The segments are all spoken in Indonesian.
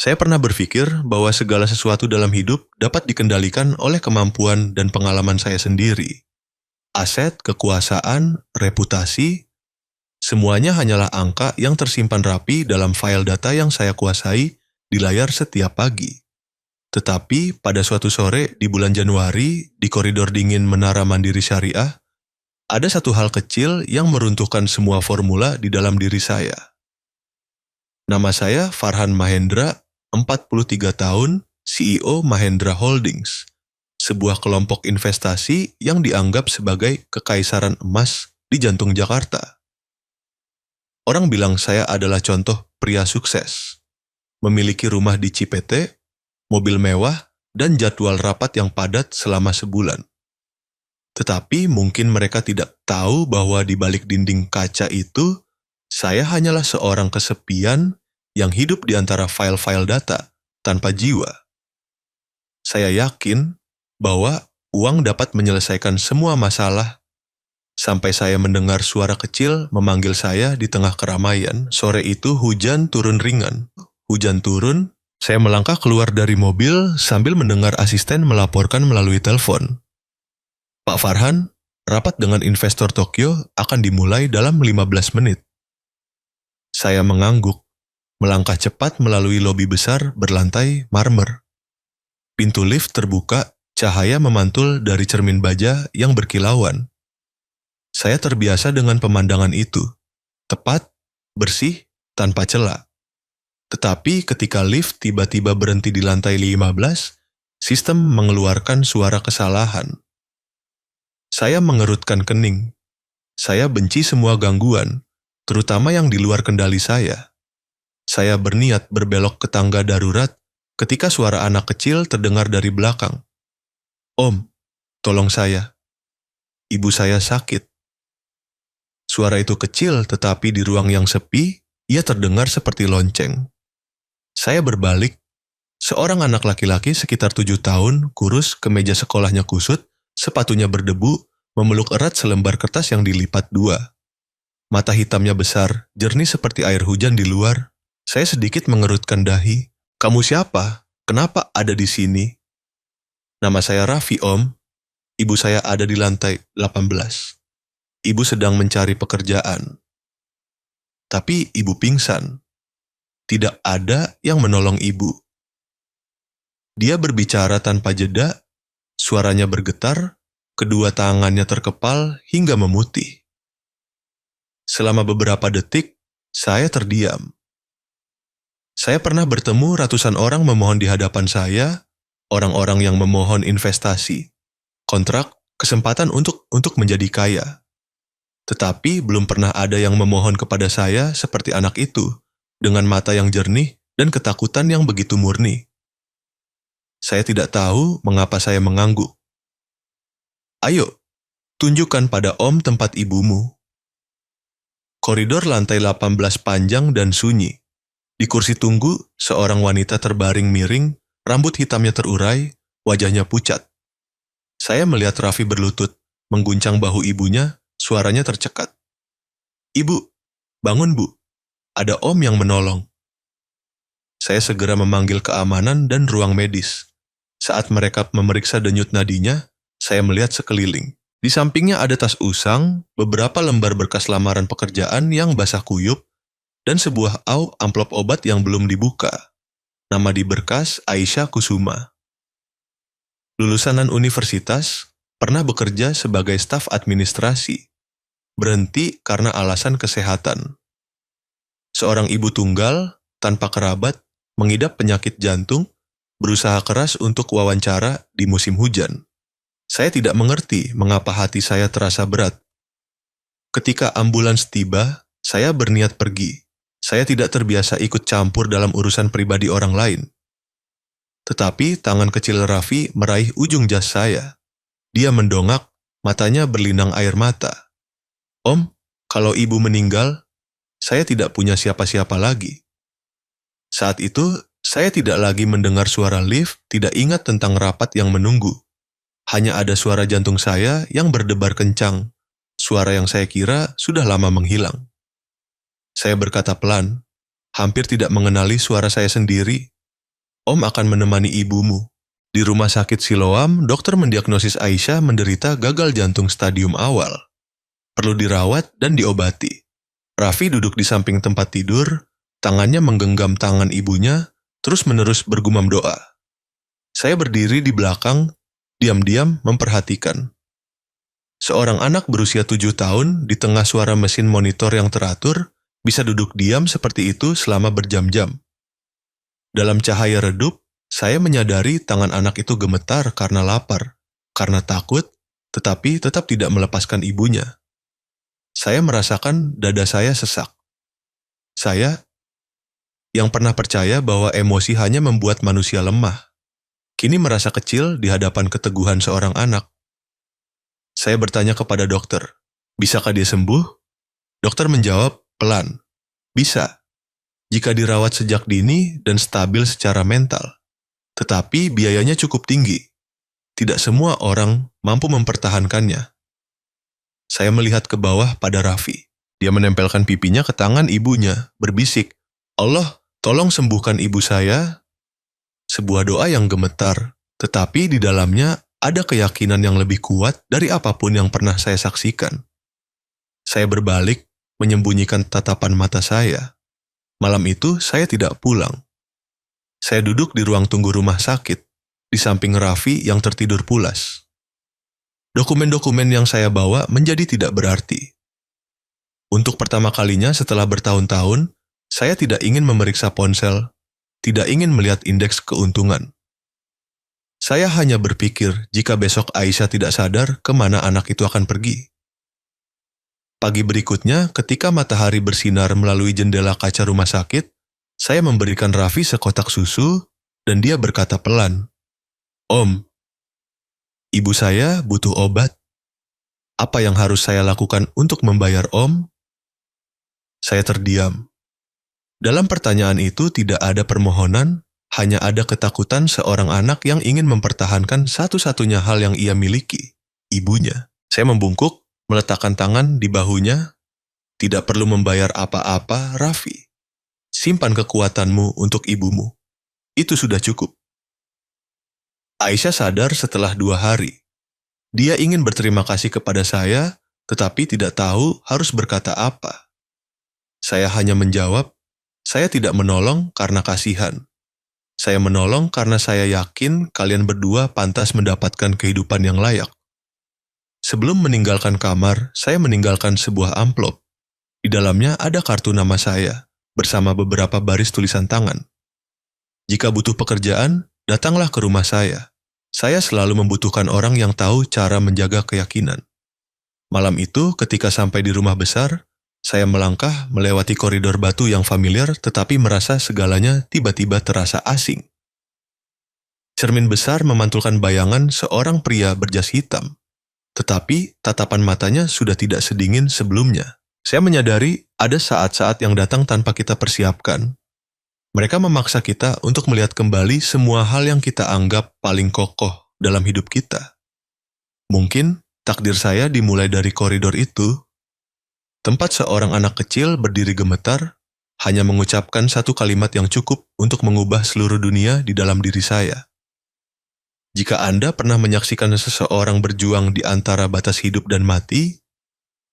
Saya pernah berpikir bahwa segala sesuatu dalam hidup dapat dikendalikan oleh kemampuan dan pengalaman saya sendiri. Aset, kekuasaan, reputasi, semuanya hanyalah angka yang tersimpan rapi dalam file data yang saya kuasai di layar setiap pagi. Tetapi pada suatu sore di bulan Januari, di koridor dingin Menara Mandiri Syariah, ada satu hal kecil yang meruntuhkan semua formula di dalam diri saya. Nama saya Farhan Mahendra, 43 tahun, CEO Mahendra Holdings, sebuah kelompok investasi yang dianggap sebagai kekaisaran emas di jantung Jakarta. Orang bilang saya adalah contoh pria sukses, memiliki rumah di Cipete, mobil mewah, dan jadwal rapat yang padat selama sebulan. Tetapi mungkin mereka tidak tahu bahwa di balik dinding kaca itu, saya hanyalah seorang kesepian yang hidup di antara file-file data tanpa jiwa. Saya yakin bahwa uang dapat menyelesaikan semua masalah, sampai saya mendengar suara kecil memanggil saya di tengah keramaian. Sore itu hujan turun ringan. Hujan turun, saya melangkah keluar dari mobil sambil mendengar asisten melaporkan melalui telepon. Pak Farhan, rapat dengan investor Tokyo akan dimulai dalam 15 menit. Saya mengangguk, melangkah cepat melalui lobi besar berlantai marmer. Pintu lift terbuka, cahaya memantul dari cermin baja yang berkilauan. Saya terbiasa dengan pemandangan itu, tepat, bersih, tanpa celah. Tetapi ketika lift tiba-tiba berhenti di lantai 15, sistem mengeluarkan suara kesalahan. Saya mengerutkan kening. Saya benci semua gangguan, terutama yang di luar kendali saya. Saya berniat berbelok ke tangga darurat ketika suara anak kecil terdengar dari belakang. "Om, tolong saya. Ibu saya sakit." Suara itu kecil, tetapi di ruang yang sepi, ia terdengar seperti lonceng. Saya berbalik. Seorang anak laki-laki sekitar 7 tahun, kurus, kemeja sekolahnya kusut, sepatunya berdebu, memeluk erat selembar kertas yang dilipat 2. Mata hitamnya besar, jernih seperti air hujan di luar. Saya sedikit mengerutkan dahi. "Kamu siapa? Kenapa ada di sini?" "Nama saya Raffi, Om. Ibu saya ada di lantai 18. Ibu sedang mencari pekerjaan." Tapi ibu pingsan. Tidak ada yang menolong ibu. Dia berbicara tanpa jeda, suaranya bergetar, kedua tangannya terkepal hingga memutih. Selama beberapa detik, saya terdiam. Saya pernah bertemu ratusan orang memohon di hadapan saya, orang-orang yang memohon investasi, kontrak, kesempatan untuk menjadi kaya. Tetapi belum pernah ada yang memohon kepada saya seperti anak itu, dengan mata yang jernih dan ketakutan yang begitu murni. Saya tidak tahu mengapa saya mengangguk. "Ayo, tunjukkan pada Om tempat ibumu." Koridor lantai 18 panjang dan sunyi. Di kursi tunggu, seorang wanita terbaring miring, rambut hitamnya terurai, wajahnya pucat. Saya melihat Raffi berlutut, mengguncang bahu ibunya, suaranya tercekat. "Ibu, bangun Bu, ada Om yang menolong." Saya segera memanggil keamanan dan ruang medis. Saat mereka memeriksa denyut nadinya, saya melihat sekeliling. Di sampingnya ada tas usang, beberapa lembar berkas lamaran pekerjaan yang basah kuyup, dan sebuah amplop obat yang belum dibuka. Nama di berkas Aisyah Kusuma. Lulusan universitas, pernah bekerja sebagai staf administrasi. Berhenti karena alasan kesehatan. Seorang ibu tunggal, tanpa kerabat, mengidap penyakit jantung, berusaha keras untuk wawancara di musim hujan. Saya tidak mengerti mengapa hati saya terasa berat. Ketika ambulans tiba, saya berniat pergi. Saya tidak terbiasa ikut campur dalam urusan pribadi orang lain. Tetapi tangan kecil Raffi meraih ujung jas saya. Dia mendongak, matanya berlinang air mata. "Om, kalau ibu meninggal, saya tidak punya siapa-siapa lagi." Saat itu, saya tidak lagi mendengar suara lift, tidak ingat tentang rapat yang menunggu. Hanya ada suara jantung saya yang berdebar kencang, suara yang saya kira sudah lama menghilang. Saya berkata pelan, hampir tidak mengenali suara saya sendiri. Om akan menemani ibumu. Di rumah sakit Siloam, dokter mendiagnosis Aisyah menderita gagal jantung stadium awal. Perlu dirawat dan diobati. Raffi duduk di samping tempat tidur, tangannya menggenggam tangan ibunya, terus-menerus bergumam doa. Saya berdiri di belakang, diam-diam memperhatikan. Seorang anak berusia 7 tahun di tengah suara mesin monitor yang teratur, bisa duduk diam seperti itu selama berjam-jam. Dalam cahaya redup, saya menyadari tangan anak itu gemetar karena lapar, karena takut, tetapi tetap tidak melepaskan ibunya. Saya merasakan dada saya sesak. Saya, yang pernah percaya bahwa emosi hanya membuat manusia lemah, kini merasa kecil di hadapan keteguhan seorang anak. Saya bertanya kepada dokter, bisakah dia sembuh? Dokter menjawab, pelan. Bisa, jika dirawat sejak dini dan stabil secara mental. Tetapi biayanya cukup tinggi. Tidak semua orang mampu mempertahankannya. Saya melihat ke bawah pada Raffi. Dia menempelkan pipinya ke tangan ibunya, berbisik, Allah, tolong sembuhkan ibu saya. Sebuah doa yang gemetar, tetapi di dalamnya ada keyakinan yang lebih kuat dari apapun yang pernah saya saksikan. Saya berbalik, menyembunyikan tatapan mata saya. Malam itu saya tidak pulang. Saya duduk di ruang tunggu rumah sakit, di samping Raffi yang tertidur pulas. Dokumen-dokumen yang saya bawa menjadi tidak berarti. Untuk pertama kalinya setelah bertahun-tahun, saya tidak ingin memeriksa ponsel, tidak ingin melihat indeks keuntungan. Saya hanya berpikir jika besok Aisyah tidak sadar kemana anak itu akan pergi. Pagi berikutnya, ketika matahari bersinar melalui jendela kaca rumah sakit, saya memberikan Raffi sekotak susu, dan dia berkata pelan, Om, ibu saya butuh obat. Apa yang harus saya lakukan untuk membayar Om? Saya terdiam. Dalam pertanyaan itu tidak ada permohonan, hanya ada ketakutan seorang anak yang ingin mempertahankan satu-satunya hal yang ia miliki, ibunya. Saya membungkuk, meletakkan tangan di bahunya. Tidak perlu membayar apa-apa, Raffi. Simpan kekuatanmu untuk ibumu. Itu sudah cukup. Aisyah sadar setelah 2 hari. Dia ingin berterima kasih kepada saya, tetapi tidak tahu harus berkata apa. Saya hanya menjawab, saya tidak menolong karena kasihan. Saya menolong karena saya yakin kalian berdua pantas mendapatkan kehidupan yang layak. Sebelum meninggalkan kamar, saya meninggalkan sebuah amplop. Di dalamnya ada kartu nama saya, bersama beberapa baris tulisan tangan. Jika butuh pekerjaan, datanglah ke rumah saya. Saya selalu membutuhkan orang yang tahu cara menjaga keyakinan. Malam itu, ketika sampai di rumah besar, saya melangkah melewati koridor batu yang familiar tetapi merasa segalanya tiba-tiba terasa asing. Cermin besar memantulkan bayangan seorang pria berjas hitam. Tetapi tatapan matanya sudah tidak sedingin sebelumnya. Saya menyadari ada saat-saat yang datang tanpa kita persiapkan. Mereka memaksa kita untuk melihat kembali semua hal yang kita anggap paling kokoh dalam hidup kita. Mungkin takdir saya dimulai dari koridor itu. Tempat seorang anak kecil berdiri gemetar, hanya mengucapkan satu kalimat yang cukup untuk mengubah seluruh dunia di dalam diri saya. Jika Anda pernah menyaksikan seseorang berjuang di antara batas hidup dan mati,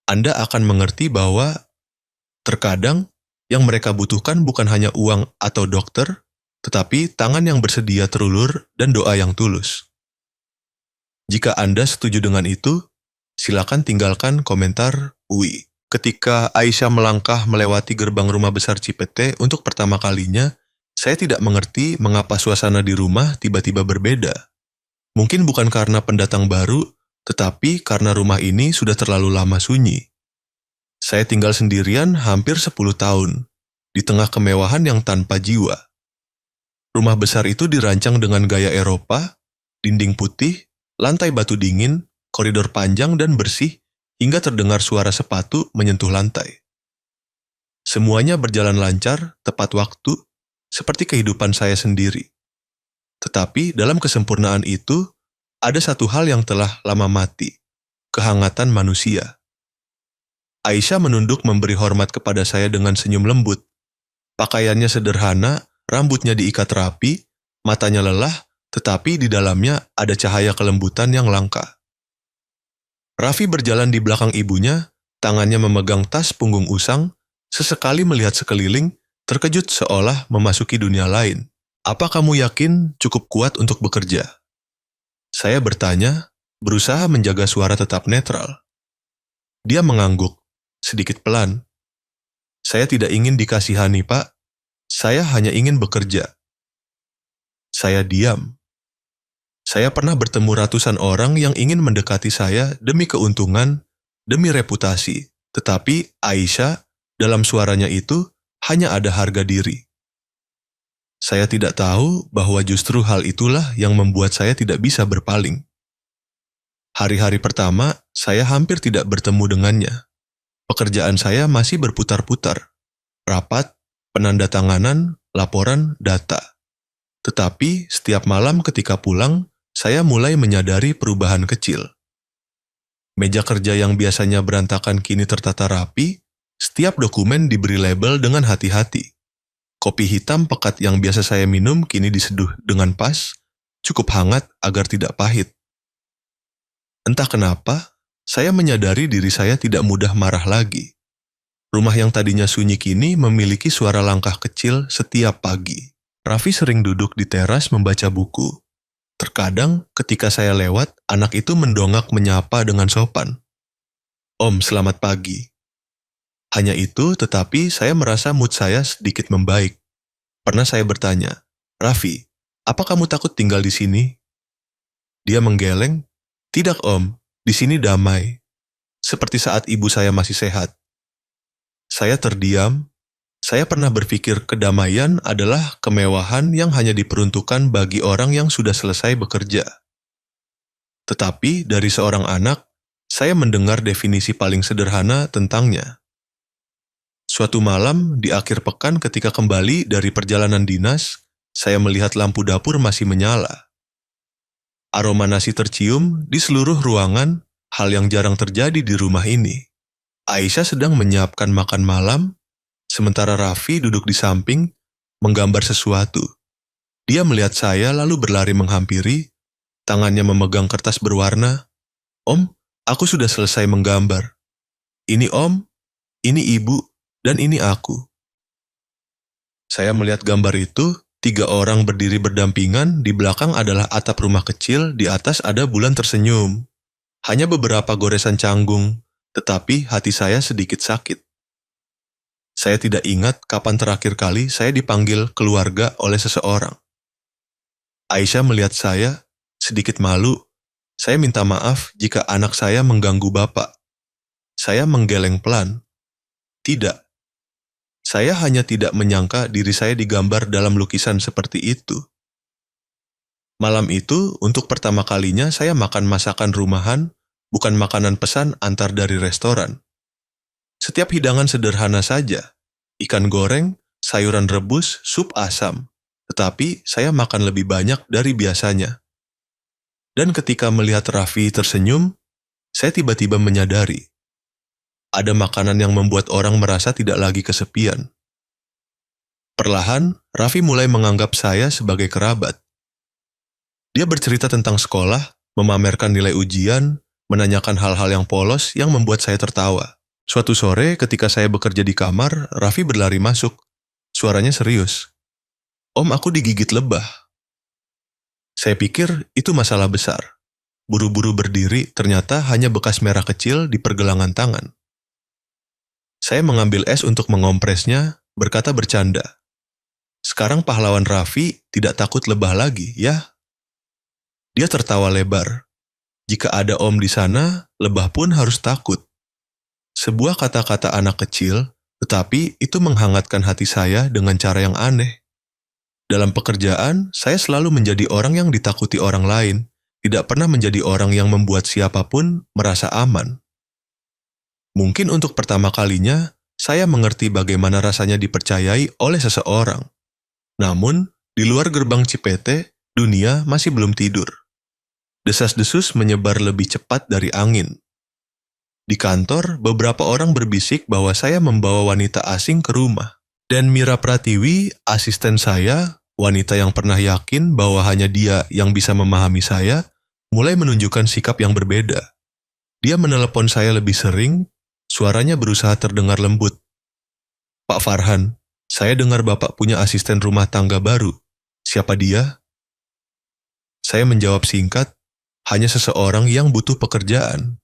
Anda akan mengerti bahwa terkadang yang mereka butuhkan bukan hanya uang atau dokter, tetapi tangan yang bersedia terulur dan doa yang tulus. Jika Anda setuju dengan itu, silakan tinggalkan komentar UI. Ketika Aisyah melangkah melewati gerbang rumah besar Cipete untuk pertama kalinya, saya tidak mengerti mengapa suasana di rumah tiba-tiba berbeda. Mungkin bukan karena pendatang baru, tetapi karena rumah ini sudah terlalu lama sunyi. Saya tinggal sendirian hampir 10 tahun, di tengah kemewahan yang tanpa jiwa. Rumah besar itu dirancang dengan gaya Eropa, dinding putih, lantai batu dingin, koridor panjang dan bersih, hingga terdengar suara sepatu menyentuh lantai. Semuanya berjalan lancar, tepat waktu, seperti kehidupan saya sendiri. Tetapi dalam kesempurnaan itu, ada satu hal yang telah lama mati, kehangatan manusia. Aisyah menunduk memberi hormat kepada saya dengan senyum lembut. Pakaiannya sederhana, rambutnya diikat rapi, Matanya lelah, tetapi di dalamnya ada cahaya kelembutan yang langka. Raffi berjalan di belakang ibunya, tangannya memegang tas punggung usang, sesekali melihat sekeliling, terkejut seolah memasuki dunia lain. "Apa kamu yakin cukup kuat untuk bekerja?" Saya bertanya, berusaha menjaga suara tetap netral. Dia mengangguk, sedikit pelan. "Saya tidak ingin dikasihani, Pak. Saya hanya ingin bekerja." Saya diam. Saya pernah bertemu ratusan orang yang ingin mendekati saya demi keuntungan, demi reputasi. Tetapi Aisyah, dalam suaranya itu, hanya ada harga diri. Saya tidak tahu bahwa justru hal itulah yang membuat saya tidak bisa berpaling. Hari-hari pertama, saya hampir tidak bertemu dengannya. Pekerjaan saya masih berputar-putar. Rapat, penandatanganan, laporan, data. Tetapi setiap malam ketika pulang, saya mulai menyadari perubahan kecil. Meja kerja yang biasanya berantakan kini tertata rapi, setiap dokumen diberi label dengan hati-hati. Kopi hitam pekat yang biasa saya minum kini diseduh dengan pas, cukup hangat agar tidak pahit. Entah kenapa, saya menyadari diri saya tidak mudah marah lagi. Rumah yang tadinya sunyi kini memiliki suara langkah kecil setiap pagi. Raffi sering duduk di teras membaca buku. Terkadang ketika saya lewat, anak itu mendongak menyapa dengan sopan. "Om, selamat pagi." Hanya itu, tetapi saya merasa mood saya sedikit membaik. Pernah saya bertanya, "Raffi, apa kamu takut tinggal di sini?" Dia menggeleng, "Tidak, Om, di sini damai. Seperti saat ibu saya masih sehat." Saya terdiam. Saya pernah berpikir kedamaian adalah kemewahan yang hanya diperuntukkan bagi orang yang sudah selesai bekerja. Tetapi dari seorang anak, saya mendengar definisi paling sederhana tentangnya. Suatu malam di akhir pekan ketika kembali dari perjalanan dinas, saya melihat lampu dapur masih menyala. Aroma nasi tercium di seluruh ruangan, hal yang jarang terjadi di rumah ini. Aisyah sedang menyiapkan makan malam, sementara Raffi duduk di samping, menggambar sesuatu. Dia melihat saya lalu berlari menghampiri, tangannya memegang kertas berwarna. "Om, aku sudah selesai menggambar. Ini Om, ini Ibu, dan ini aku." Saya melihat gambar itu, 3 orang berdiri berdampingan, di belakang adalah atap rumah kecil, di atas ada bulan tersenyum. Hanya beberapa goresan canggung, tetapi hati saya sedikit sakit. Saya tidak ingat kapan terakhir kali saya dipanggil keluarga oleh seseorang. Aisyah melihat saya, sedikit malu. Saya minta maaf jika anak saya mengganggu Bapak. Saya menggeleng pelan. Tidak. Saya hanya tidak menyangka diri saya digambar dalam lukisan seperti itu. Malam itu, untuk pertama kalinya saya makan masakan rumahan, bukan makanan pesan antar dari restoran. Setiap hidangan sederhana saja, ikan goreng, sayuran rebus, sup asam. Tetapi saya makan lebih banyak dari biasanya. Dan ketika melihat Raffi tersenyum, saya tiba-tiba menyadari. Ada makanan yang membuat orang merasa tidak lagi kesepian. Perlahan, Raffi mulai menganggap saya sebagai kerabat. Dia bercerita tentang sekolah, memamerkan nilai ujian, menanyakan hal-hal yang polos yang membuat saya tertawa. Suatu sore ketika saya bekerja di kamar, Raffi berlari masuk. Suaranya serius. "Om, aku digigit lebah." Saya pikir itu masalah besar. Buru-buru berdiri, ternyata hanya bekas merah kecil di pergelangan tangan. Saya mengambil es untuk mengompresnya, berkata bercanda. "Sekarang pahlawan Raffi tidak takut lebah lagi, ya?" Dia tertawa lebar. "Jika ada Om di sana, lebah pun harus takut." Sebuah kata-kata anak kecil, tetapi itu menghangatkan hati saya dengan cara yang aneh. Dalam pekerjaan, saya selalu menjadi orang yang ditakuti orang lain, tidak pernah menjadi orang yang membuat siapapun merasa aman. Mungkin untuk pertama kalinya, saya mengerti bagaimana rasanya dipercayai oleh seseorang. Namun, di luar gerbang Cipete, dunia masih belum tidur. Desas-desus menyebar lebih cepat dari angin. Di kantor, beberapa orang berbisik bahwa saya membawa wanita asing ke rumah. Dan Mira Pratiwi, asisten saya, Wanita yang pernah yakin bahwa hanya dia yang bisa memahami saya, mulai menunjukkan sikap yang berbeda. Dia menelepon saya lebih sering, suaranya berusaha terdengar lembut. "Pak Farhan, saya dengar Bapak punya asisten rumah tangga baru. Siapa dia?" Saya menjawab singkat, "Hanya seseorang yang butuh pekerjaan."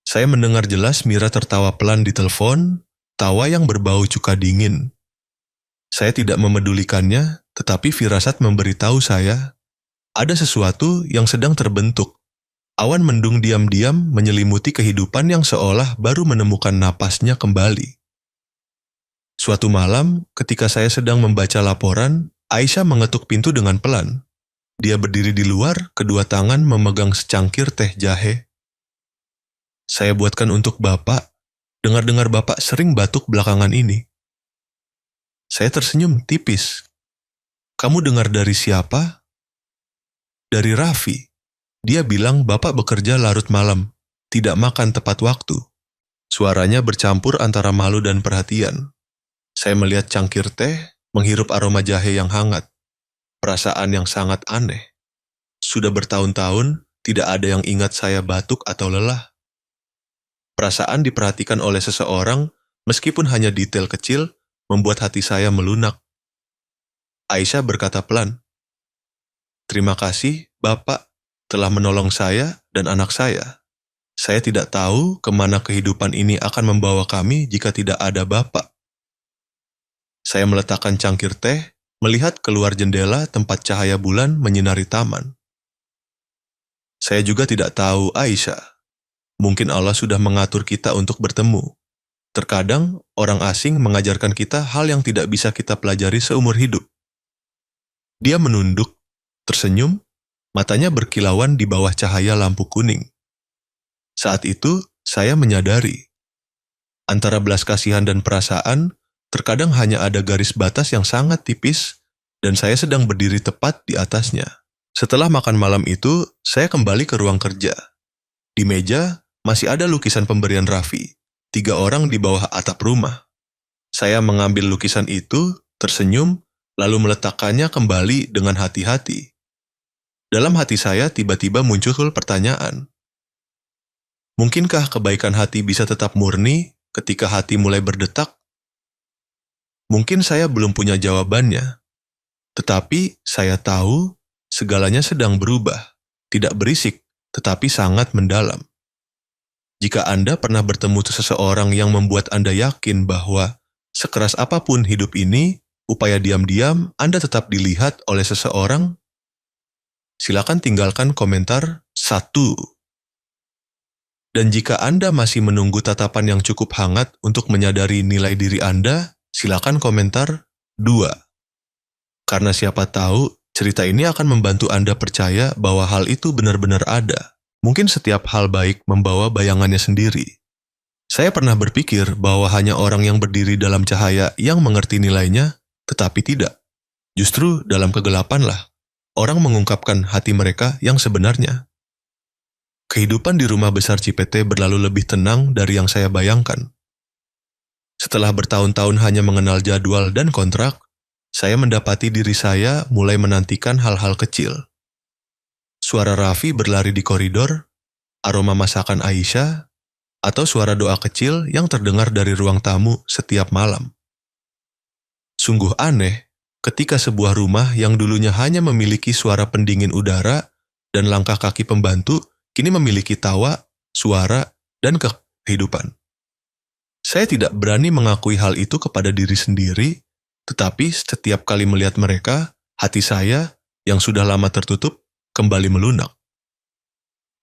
Saya mendengar jelas Mira tertawa pelan di telepon, tawa yang berbau cuka dingin. Saya tidak memedulikannya, tetapi firasat memberitahu saya, ada sesuatu yang sedang terbentuk. Awan mendung diam-diam menyelimuti kehidupan yang seolah baru menemukan napasnya kembali. Suatu malam, ketika saya sedang membaca laporan, Aisyah mengetuk pintu dengan pelan. Dia berdiri di luar, kedua tangan memegang secangkir teh jahe. "Saya buatkan untuk Bapak. Dengar-dengar Bapak sering batuk belakangan ini." Saya tersenyum tipis. "Kamu dengar dari siapa?" "Dari Raffi. Dia bilang Bapak bekerja larut malam, tidak makan tepat waktu." Suaranya bercampur antara malu dan perhatian. Saya melihat cangkir teh, menghirup aroma jahe yang hangat. Perasaan yang sangat aneh. Sudah bertahun-tahun, tidak ada yang ingat saya batuk atau lelah. Perasaan diperhatikan oleh seseorang, meskipun hanya detail kecil, membuat hati saya melunak. Aisyah berkata pelan, "Terima kasih, Bapak, telah menolong saya dan anak saya. Saya tidak tahu kemana kehidupan ini akan membawa kami jika tidak ada Bapak." Saya meletakkan cangkir teh, melihat keluar jendela tempat cahaya bulan menyinari taman. Saya juga tidak tahu, Aisyah. Mungkin Allah sudah mengatur kita untuk bertemu. Terkadang, orang asing mengajarkan kita hal yang tidak bisa kita pelajari seumur hidup. Dia menunduk, tersenyum, matanya berkilauan di bawah cahaya lampu kuning. Saat itu, saya menyadari. Antara belas kasihan dan perasaan, terkadang hanya ada garis batas yang sangat tipis, dan saya sedang berdiri tepat di atasnya. Setelah makan malam itu, saya kembali ke ruang kerja. Di meja, masih ada lukisan pemberian Raffi, 3 orang di bawah atap rumah. Saya mengambil lukisan itu, tersenyum, lalu meletakkannya kembali dengan hati-hati. Dalam hati saya tiba-tiba muncul pertanyaan. Mungkinkah kebaikan hati bisa tetap murni ketika hati mulai berdetak? Mungkin saya belum punya jawabannya, tetapi saya tahu segalanya sedang berubah, tidak berisik, tetapi sangat mendalam. Jika Anda pernah bertemu seseorang yang membuat Anda yakin bahwa sekeras apapun hidup ini, upaya diam-diam Anda tetap dilihat oleh seseorang, silakan tinggalkan komentar 1. Dan jika Anda masih menunggu tatapan yang cukup hangat untuk menyadari nilai diri Anda, silakan komentar 2. Karena siapa tahu, cerita ini akan membantu Anda percaya bahwa hal itu benar-benar ada. Mungkin setiap hal baik membawa bayangannya sendiri. Saya pernah berpikir bahwa hanya orang yang berdiri dalam cahaya yang mengerti nilainya, tetapi tidak. Justru dalam kegelapanlah, orang mengungkapkan hati mereka yang sebenarnya. Kehidupan di rumah besar Cipete berlalu lebih tenang dari yang saya bayangkan. Setelah bertahun-tahun hanya mengenal jadwal dan kontrak, saya mendapati diri saya mulai menantikan hal-hal kecil. Suara Raffi berlari di koridor, aroma masakan Aisyah, atau suara doa kecil yang terdengar dari ruang tamu setiap malam. Sungguh aneh, ketika sebuah rumah yang dulunya hanya memiliki suara pendingin udara dan langkah kaki pembantu, kini memiliki tawa, suara, dan kehidupan. Saya tidak berani mengakui hal itu kepada diri sendiri, tetapi setiap kali melihat mereka, hati saya yang sudah lama tertutup kembali melunak.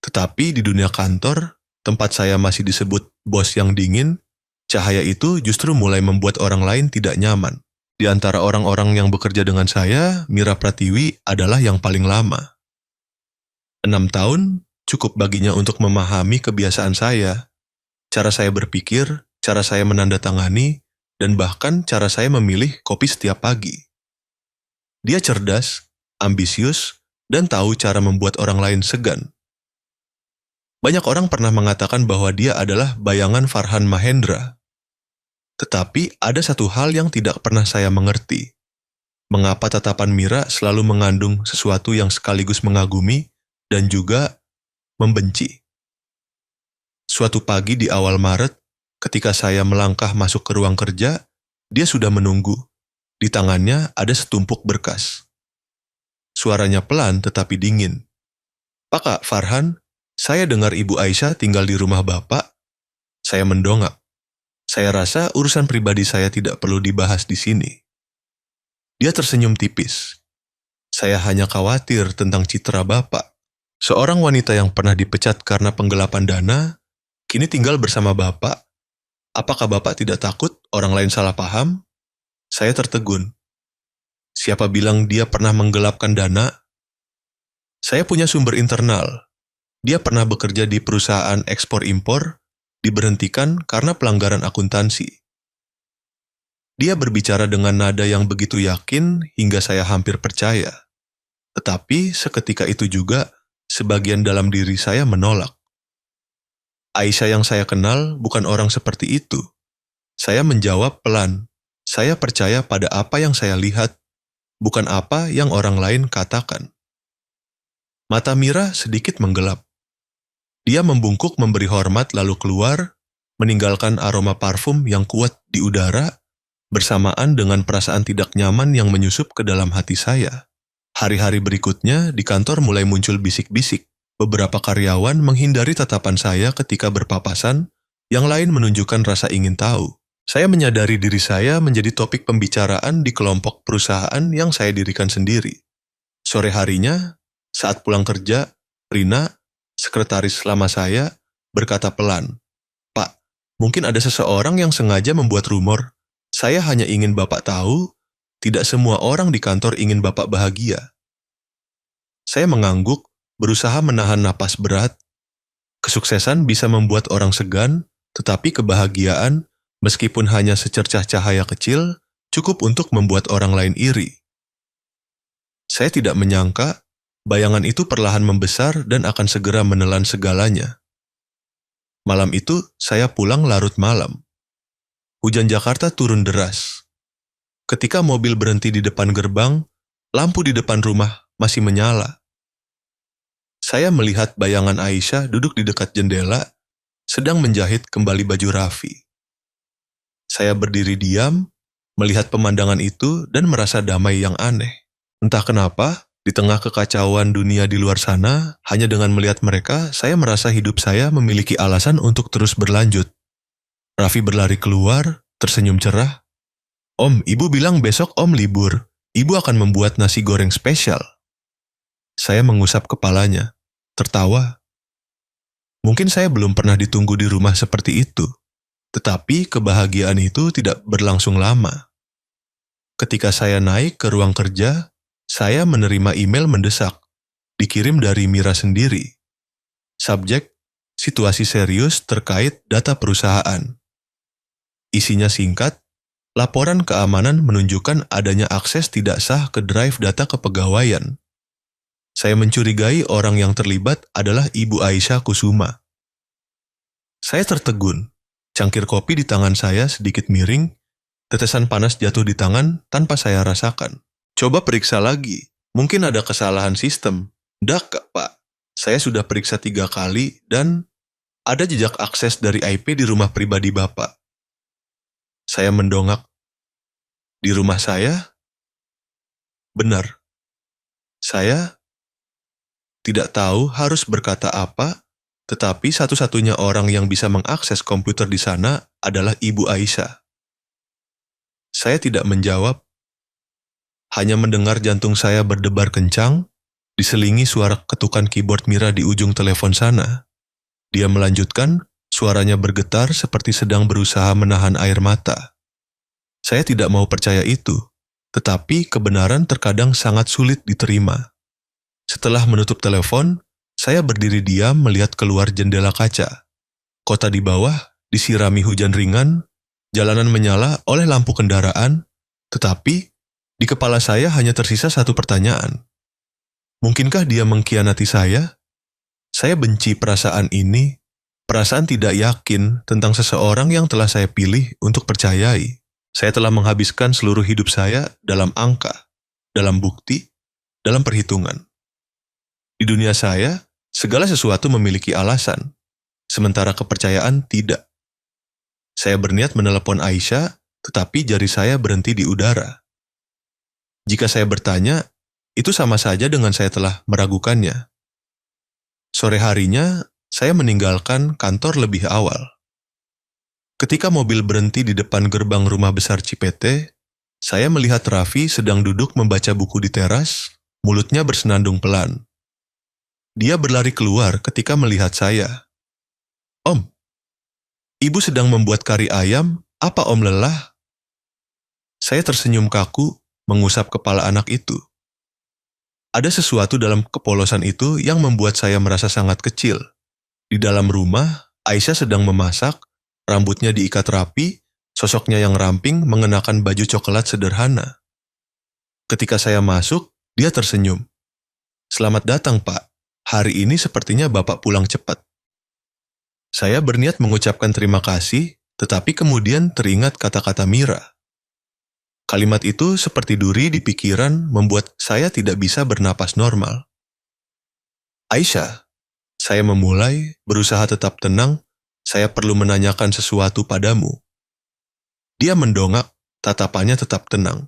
Tetapi di dunia kantor, tempat saya masih disebut bos yang dingin, cahaya itu justru mulai membuat orang lain tidak nyaman. Di antara orang-orang yang bekerja dengan saya, Mira Pratiwi adalah yang paling lama. 6 tahun cukup baginya untuk memahami kebiasaan saya, cara saya berpikir, cara saya menandatangani, dan bahkan cara saya memilih kopi setiap pagi. Dia cerdas, ambisius, dan tahu cara membuat orang lain segan. Banyak orang pernah mengatakan bahwa dia adalah bayangan Farhan Mahendra. Tetapi ada satu hal yang tidak pernah saya mengerti. Mengapa tatapan Mira selalu mengandung sesuatu yang sekaligus mengagumi dan juga membenci. Suatu pagi di awal Maret, ketika saya melangkah masuk ke ruang kerja, dia sudah menunggu. Di tangannya ada setumpuk berkas. Suaranya pelan tetapi dingin. "Pak Kak Farhan, saya dengar Ibu Aisyah tinggal di rumah Bapak." Saya mendongak. Saya rasa urusan pribadi saya tidak perlu dibahas di sini. Dia tersenyum tipis. "Saya hanya khawatir tentang citra Bapak. Seorang wanita yang pernah dipecat karena penggelapan dana, kini tinggal bersama Bapak. Apakah Bapak tidak takut orang lain salah paham?" Saya tertegun. Siapa bilang dia pernah menggelapkan dana? Saya punya sumber internal. Dia pernah bekerja di perusahaan ekspor-impor, diberhentikan karena pelanggaran akuntansi. Dia berbicara dengan nada yang begitu yakin hingga saya hampir percaya. Tetapi seketika itu juga, sebagian dalam diri saya menolak. Aisyah yang saya kenal bukan orang seperti itu. Saya menjawab pelan. Saya percaya pada apa yang saya lihat, bukan apa yang orang lain katakan. Mata Mira sedikit menggelap. Dia membungkuk memberi hormat lalu keluar, meninggalkan aroma parfum yang kuat di udara, bersamaan dengan perasaan tidak nyaman yang menyusup ke dalam hati saya. Hari-hari berikutnya di kantor mulai muncul bisik-bisik. Beberapa karyawan menghindari tatapan saya ketika berpapasan, yang lain menunjukkan rasa ingin tahu. Saya menyadari diri saya menjadi topik pembicaraan di kelompok perusahaan yang saya dirikan sendiri. Sore harinya, saat pulang kerja, Rina, sekretaris lama saya, berkata pelan, "Pak, mungkin ada seseorang yang sengaja membuat rumor. Saya hanya ingin Bapak tahu, tidak semua orang di kantor ingin Bapak bahagia." Saya mengangguk, berusaha menahan napas berat. Kesuksesan bisa membuat orang segan, tetapi kebahagiaan, meskipun hanya secercah cahaya kecil, cukup untuk membuat orang lain iri. Saya tidak menyangka, bayangan itu perlahan membesar dan akan segera menelan segalanya. Malam itu, saya pulang larut malam. Hujan Jakarta turun deras. Ketika mobil berhenti di depan gerbang, lampu di depan rumah masih menyala. Saya melihat bayangan Aisyah duduk di dekat jendela, sedang menjahit kembali baju Raffi. Saya berdiri diam, melihat pemandangan itu dan merasa damai yang aneh. Entah kenapa, di tengah kekacauan dunia di luar sana, hanya dengan melihat mereka, saya merasa hidup saya memiliki alasan untuk terus berlanjut. Raffi berlari keluar, tersenyum cerah. "Om, Ibu bilang besok Om libur. Ibu akan membuat nasi goreng spesial." Saya mengusap kepalanya, tertawa. Mungkin saya belum pernah ditunggu di rumah seperti itu. Tetapi kebahagiaan itu tidak berlangsung lama. Ketika saya naik ke ruang kerja, saya menerima email mendesak, dikirim dari Mira sendiri. Subjek, situasi serius terkait data perusahaan. Isinya singkat, laporan keamanan menunjukkan adanya akses tidak sah ke drive data kepegawaian. Saya mencurigai orang yang terlibat adalah Ibu Aisyah Kusuma. Saya tertegun. Cangkir kopi di tangan saya sedikit miring, tetesan panas jatuh di tangan tanpa saya rasakan. "Coba periksa lagi, mungkin ada kesalahan sistem." "Dak, Pak, saya sudah periksa 3 kali dan ada jejak akses dari IP di rumah pribadi Bapak." Saya mendongak. "Di rumah saya?" Benar. Saya tidak tahu harus berkata apa, tetapi satu-satunya orang yang bisa mengakses komputer di sana adalah Ibu Aisyah. Saya tidak menjawab, hanya mendengar jantung saya berdebar kencang, diselingi suara ketukan keyboard Mira di ujung telepon sana. Dia melanjutkan, suaranya bergetar seperti sedang berusaha menahan air mata. Saya tidak mau percaya itu, tetapi kebenaran terkadang sangat sulit diterima. Setelah menutup telepon, saya berdiri diam melihat keluar jendela kaca. Kota di bawah disirami hujan ringan, jalanan menyala oleh lampu kendaraan, tetapi di kepala saya hanya tersisa satu pertanyaan. Mungkinkah dia mengkhianati saya? Saya benci perasaan ini, perasaan tidak yakin tentang seseorang yang telah saya pilih untuk percayai. Saya telah menghabiskan seluruh hidup saya dalam angka. dalam bukti, dalam perhitungan. Di dunia saya, segala sesuatu memiliki alasan, sementara kepercayaan tidak. Saya berniat menelepon Aisyah, tetapi jari saya berhenti di udara. Jika saya bertanya, itu sama saja dengan saya telah meragukannya. Sore harinya, saya meninggalkan kantor lebih awal. Ketika mobil berhenti di depan gerbang rumah besar Cipete, saya melihat Raffi sedang duduk membaca buku di teras, mulutnya bersenandung pelan. Dia berlari keluar ketika melihat saya. "Om, ibu sedang membuat kari ayam, apa Om lelah?" Saya tersenyum kaku, mengusap kepala anak itu. Ada sesuatu dalam kepolosan itu yang membuat saya merasa sangat kecil. Di dalam rumah, Aisyah sedang memasak, rambutnya diikat rapi, sosoknya yang ramping mengenakan baju coklat sederhana. Ketika saya masuk, dia tersenyum. "Selamat datang, Pak. Hari ini sepertinya Bapak pulang cepat." Saya berniat mengucapkan terima kasih, tetapi kemudian teringat kata-kata Mira. Kalimat itu seperti duri di pikiran membuat saya tidak bisa bernapas normal. "Aisyah," saya memulai, berusaha tetap tenang, "saya perlu menanyakan sesuatu padamu." Dia mendongak, tatapannya tetap tenang.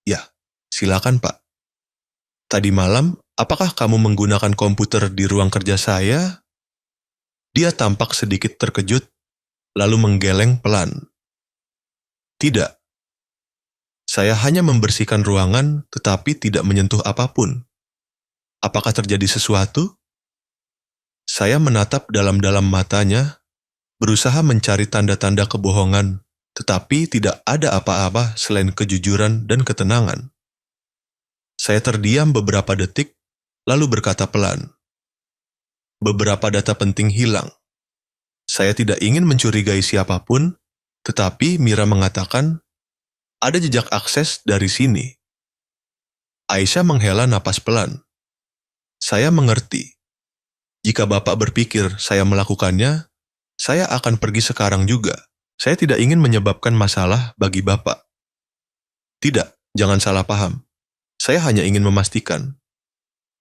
"Ya, silakan Pak." "Tadi malam, apakah kamu menggunakan komputer di ruang kerja saya?" Dia tampak sedikit terkejut, lalu menggeleng pelan. "Tidak. Saya hanya membersihkan ruangan, tetapi tidak menyentuh apapun." "Apakah terjadi sesuatu?" Saya menatap dalam-dalam matanya, berusaha mencari tanda-tanda kebohongan, tetapi tidak ada apa-apa selain kejujuran dan ketenangan. Saya terdiam beberapa detik, lalu berkata pelan, "Beberapa data penting hilang. Saya tidak ingin mencurigai siapapun, tetapi Mira mengatakan, ada jejak akses dari sini." Aisyah menghela napas pelan. "Saya mengerti. Jika Bapak berpikir saya melakukannya, saya akan pergi sekarang juga. Saya tidak ingin menyebabkan masalah bagi Bapak." "Tidak, jangan salah paham. Saya hanya ingin memastikan."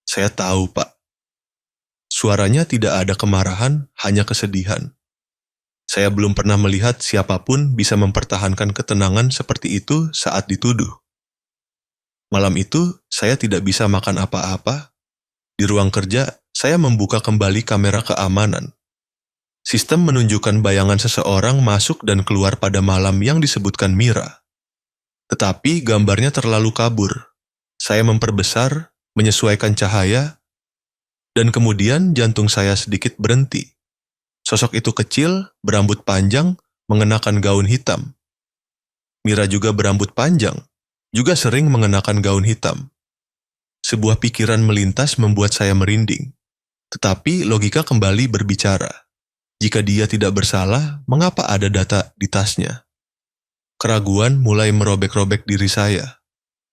"Saya tahu, Pak." Suaranya tidak ada kemarahan, hanya kesedihan. Saya belum pernah melihat siapapun bisa mempertahankan ketenangan seperti itu saat dituduh. Malam itu, saya tidak bisa makan apa-apa. Di ruang kerja, saya membuka kembali kamera keamanan. Sistem menunjukkan bayangan seseorang masuk dan keluar pada malam yang disebutkan Mira. Tetapi gambarnya terlalu kabur. Saya memperbesar, menyesuaikan cahaya, dan kemudian jantung saya sedikit berhenti. Sosok itu kecil, berambut panjang, mengenakan gaun hitam. Mira juga berambut panjang, juga sering mengenakan gaun hitam. Sebuah pikiran melintas membuat saya merinding. Tetapi logika kembali berbicara. Jika dia tidak bersalah, mengapa ada data di tasnya? Keraguan mulai merobek-robek diri saya.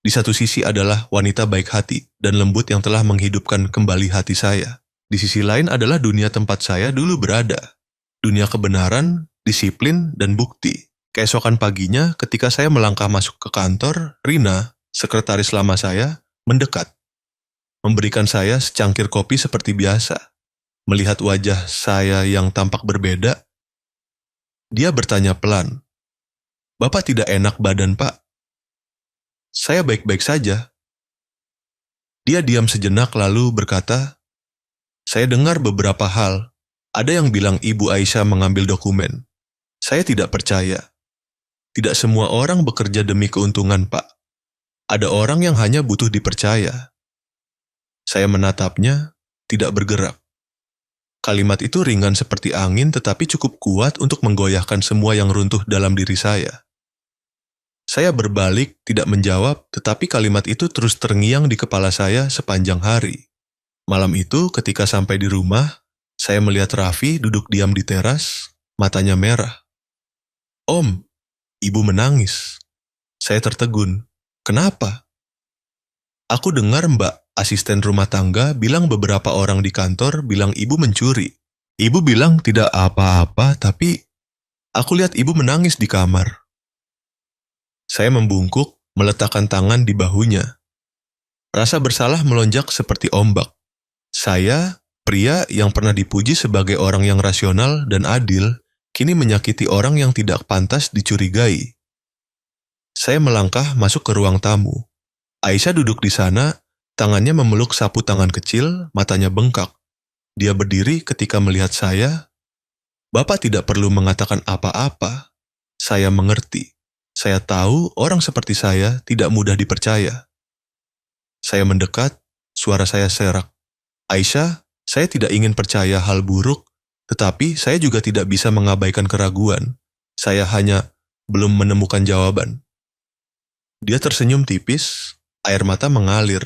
Di satu sisi adalah wanita baik hati dan lembut yang telah menghidupkan kembali hati saya. Di sisi lain adalah dunia tempat saya dulu berada. Dunia kebenaran, disiplin, dan bukti. Keesokan paginya, ketika saya melangkah masuk ke kantor, Rina, sekretaris lama saya, mendekat. Memberikan saya secangkir kopi seperti biasa. Melihat wajah saya yang tampak berbeda, dia bertanya pelan, "Bapak tidak enak badan, Pak?" "Saya baik-baik saja." Dia diam sejenak lalu berkata, "Saya dengar beberapa hal. Ada yang bilang Ibu Aisyah mengambil dokumen. Saya tidak percaya. Tidak semua orang bekerja demi keuntungan, Pak. Ada orang yang hanya butuh dipercaya." Saya menatapnya, tidak bergerak. Kalimat itu ringan seperti angin tetapi cukup kuat untuk menggoyahkan semua yang runtuh dalam diri saya. Saya berbalik, tidak menjawab, tetapi kalimat itu terus terngiang di kepala saya sepanjang hari. Malam itu, ketika sampai di rumah, saya melihat Raffi duduk diam di teras, matanya merah. "Om," ibu menangis. Saya tertegun. "Kenapa?" "Aku dengar Mbak, asisten rumah tangga, bilang beberapa orang di kantor bilang ibu mencuri. Ibu bilang tidak apa-apa, tapi aku lihat ibu menangis di kamar." Saya membungkuk, meletakkan tangan di bahunya. Rasa bersalah melonjak seperti ombak. Saya, pria yang pernah dipuji sebagai orang yang rasional dan adil, kini menyakiti orang yang tidak pantas dicurigai. Saya melangkah masuk ke ruang tamu. Aisyah duduk di sana, tangannya memeluk sapu tangan kecil, matanya bengkak. Dia berdiri ketika melihat saya. Bapak tidak perlu mengatakan apa-apa. Saya mengerti. Saya tahu orang seperti saya tidak mudah dipercaya. Saya mendekat, suara saya serak. Aisyah, saya tidak ingin percaya hal buruk, tetapi saya juga tidak bisa mengabaikan keraguan. Saya hanya belum menemukan jawaban. Dia tersenyum tipis, air mata mengalir.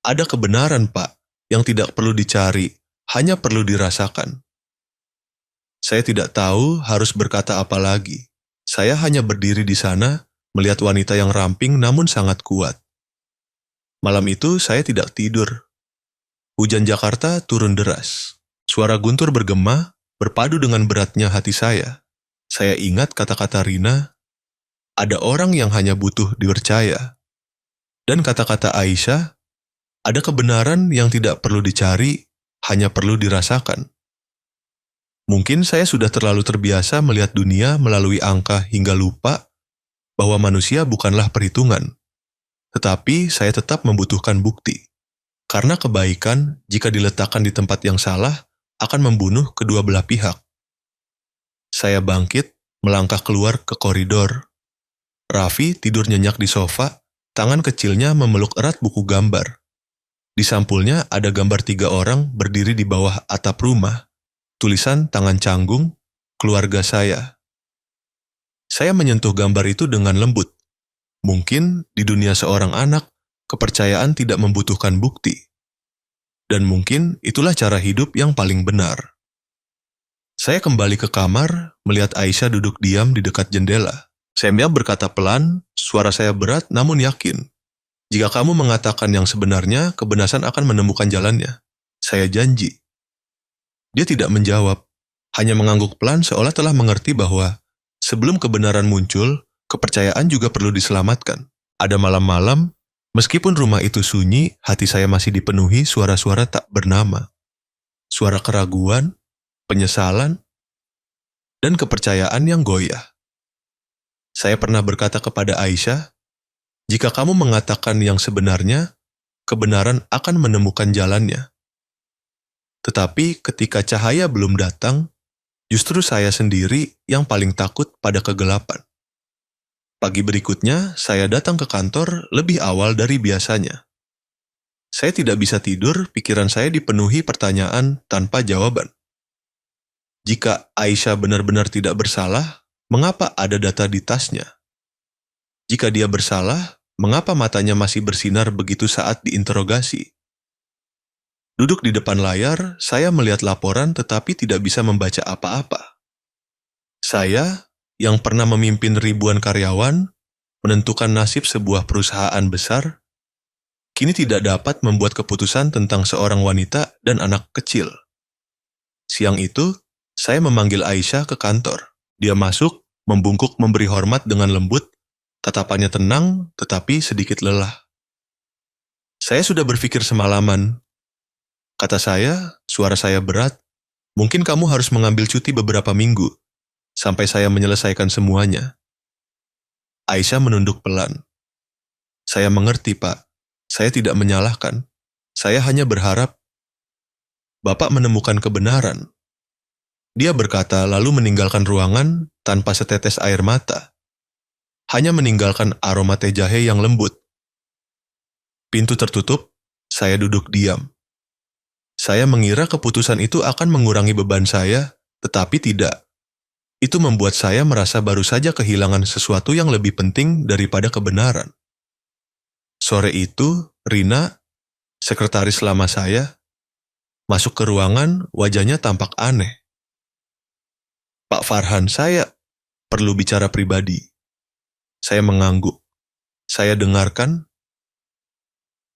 Ada kebenaran, Pak, yang tidak perlu dicari, hanya perlu dirasakan. Saya tidak tahu harus berkata apa lagi. Saya hanya berdiri di sana, melihat wanita yang ramping namun sangat kuat. Malam itu saya tidak tidur. Hujan Jakarta turun deras. Suara guntur bergema, berpadu dengan beratnya hati saya. Saya ingat kata-kata Rina, ada orang yang hanya butuh dipercaya. Dan kata-kata Aisyah, ada kebenaran yang tidak perlu dicari, hanya perlu dirasakan. Mungkin saya sudah terlalu terbiasa melihat dunia melalui angka hingga lupa bahwa manusia bukanlah perhitungan. Tetapi saya tetap membutuhkan bukti. Karena kebaikan, jika diletakkan di tempat yang salah, akan membunuh kedua belah pihak. Saya bangkit, melangkah keluar ke koridor. Raffi tidur nyenyak di sofa, tangan kecilnya memeluk erat buku gambar. Di sampulnya ada gambar 3 orang berdiri di bawah atap rumah. Tulisan tangan canggung, keluarga saya. Saya menyentuh gambar itu dengan lembut. Mungkin di dunia seorang anak, kepercayaan tidak membutuhkan bukti. Dan mungkin itulah cara hidup yang paling benar. Saya kembali ke kamar, melihat Aisyah duduk diam di dekat jendela. Saya berkata pelan, suara saya berat namun yakin. Jika kamu mengatakan yang sebenarnya, kebenaran akan menemukan jalannya. Saya janji. Dia tidak menjawab, hanya mengangguk pelan seolah telah mengerti bahwa sebelum kebenaran muncul, kepercayaan juga perlu diselamatkan. Ada malam-malam, meskipun rumah itu sunyi, hati saya masih dipenuhi suara-suara tak bernama. Suara keraguan, penyesalan, dan kepercayaan yang goyah. Saya pernah berkata kepada Aisyah, jika kamu mengatakan yang sebenarnya, kebenaran akan menemukan jalannya. Tetapi ketika cahaya belum datang, justru saya sendiri yang paling takut pada kegelapan. Pagi berikutnya, saya datang ke kantor lebih awal dari biasanya. Saya tidak bisa tidur, pikiran saya dipenuhi pertanyaan tanpa jawaban. Jika Aisyah benar-benar tidak bersalah, mengapa ada data di tasnya? Jika dia bersalah, mengapa matanya masih bersinar begitu saat diinterogasi? Duduk di depan layar, saya melihat laporan tetapi tidak bisa membaca apa-apa. Saya, yang pernah memimpin ribuan karyawan, menentukan nasib sebuah perusahaan besar, kini tidak dapat membuat keputusan tentang seorang wanita dan anak kecil. Siang itu, saya memanggil Aisyah ke kantor. Dia masuk, membungkuk memberi hormat dengan lembut, tatapannya tenang tetapi sedikit lelah. Saya sudah berpikir semalaman. Kata saya, suara saya berat, mungkin kamu harus mengambil cuti beberapa minggu, sampai saya menyelesaikan semuanya. Aisyah menunduk pelan. Saya mengerti, Pak. Saya tidak menyalahkan. Saya hanya berharap Bapak menemukan kebenaran. Dia berkata lalu meninggalkan ruangan tanpa setetes air mata. Hanya meninggalkan aroma teh jahe yang lembut. Pintu tertutup, saya duduk diam. Saya mengira keputusan itu akan mengurangi beban saya, tetapi tidak. Itu membuat saya merasa baru saja kehilangan sesuatu yang lebih penting daripada kebenaran. Sore itu, Rina, sekretaris lama saya, masuk ke ruangan, wajahnya tampak aneh. Pak Farhan, saya perlu bicara pribadi. Saya mengangguk. Saya dengarkan.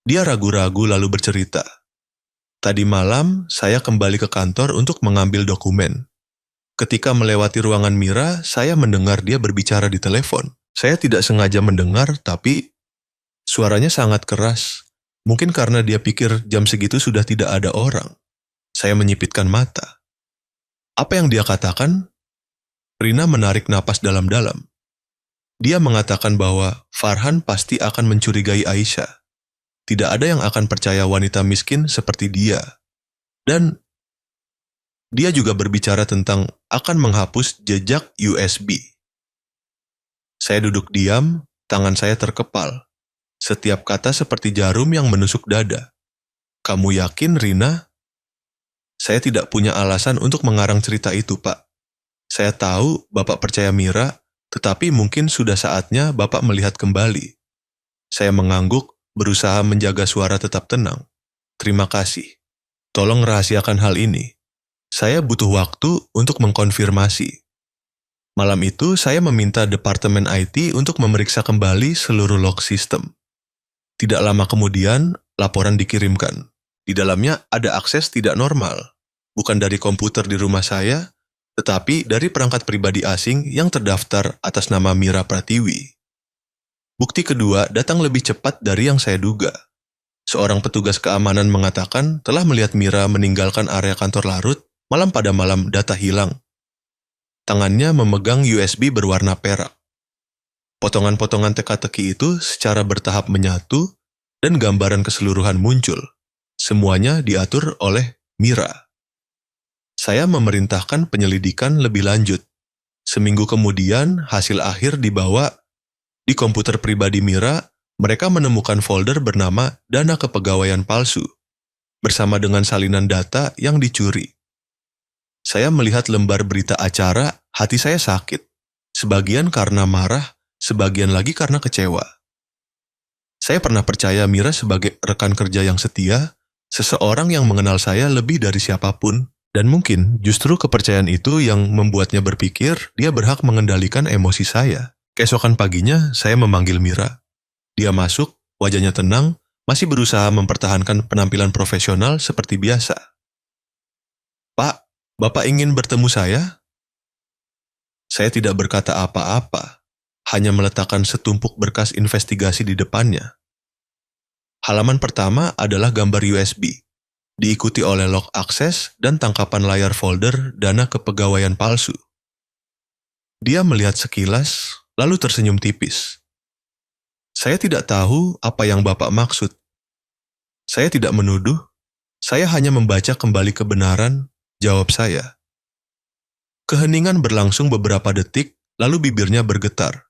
Dia ragu-ragu lalu bercerita. Tadi malam, saya kembali ke kantor untuk mengambil dokumen. Ketika melewati ruangan Mira, saya mendengar dia berbicara di telepon. Saya tidak sengaja mendengar, tapi suaranya sangat keras, Mungkin karena dia pikir jam segitu sudah tidak ada orang. Saya menyipitkan mata. Apa yang dia katakan? Rina menarik napas dalam-dalam. Dia mengatakan bahwa Farhan pasti akan mencurigai Aisyah. Tidak ada yang akan percaya wanita miskin seperti dia. Dan dia juga berbicara tentang akan menghapus jejak USB. Saya duduk diam, tangan saya terkepal. Setiap kata seperti jarum yang menusuk dada. Kamu yakin, Rina? Saya tidak punya alasan untuk mengarang cerita itu, Pak. Saya tahu Bapak percaya Mira, tetapi mungkin sudah saatnya Bapak melihat kembali. Saya mengangguk, berusaha menjaga suara tetap tenang. Terima kasih. Tolong rahasiakan hal ini. Saya butuh waktu untuk mengkonfirmasi. Malam itu, saya meminta Departemen IT untuk memeriksa kembali seluruh log system. Tidak lama kemudian, laporan dikirimkan. Di dalamnya ada akses tidak normal. Bukan dari komputer di rumah saya, tetapi dari perangkat pribadi asing yang terdaftar atas nama Mira Pratiwi. Bukti kedua datang lebih cepat dari yang saya duga. Seorang petugas keamanan mengatakan telah melihat Mira meninggalkan area kantor larut malam pada malam data hilang. Tangannya memegang USB berwarna perak. Potongan-potongan teka-teki itu secara bertahap menyatu dan gambaran keseluruhan muncul. Semuanya diatur oleh Mira. Saya memerintahkan penyelidikan lebih lanjut. Seminggu kemudian, hasil akhir dibawa di komputer pribadi Mira. Mereka menemukan folder bernama Dana Kepegawaian Palsu, bersama dengan salinan data yang dicuri. Saya melihat lembar berita acara, hati saya sakit. Sebagian karena marah, sebagian lagi karena kecewa. Saya pernah percaya Mira sebagai rekan kerja yang setia, seseorang yang mengenal saya lebih dari siapapun, dan mungkin justru kepercayaan itu yang membuatnya berpikir dia berhak mengendalikan emosi saya. Keesokan paginya, saya memanggil Mira. Dia masuk, wajahnya tenang, masih berusaha mempertahankan penampilan profesional seperti biasa. Pak, Bapak ingin bertemu saya? Saya tidak berkata apa-apa, hanya meletakkan setumpuk berkas investigasi di depannya. Halaman pertama adalah gambar USB, diikuti oleh log akses dan tangkapan layar folder Dana Kepegawaian Palsu. Dia melihat sekilas, lalu tersenyum tipis. Saya tidak tahu apa yang Bapak maksud. Saya tidak menuduh, saya hanya membaca kembali kebenaran, jawab saya. Keheningan berlangsung beberapa detik, lalu bibirnya bergetar.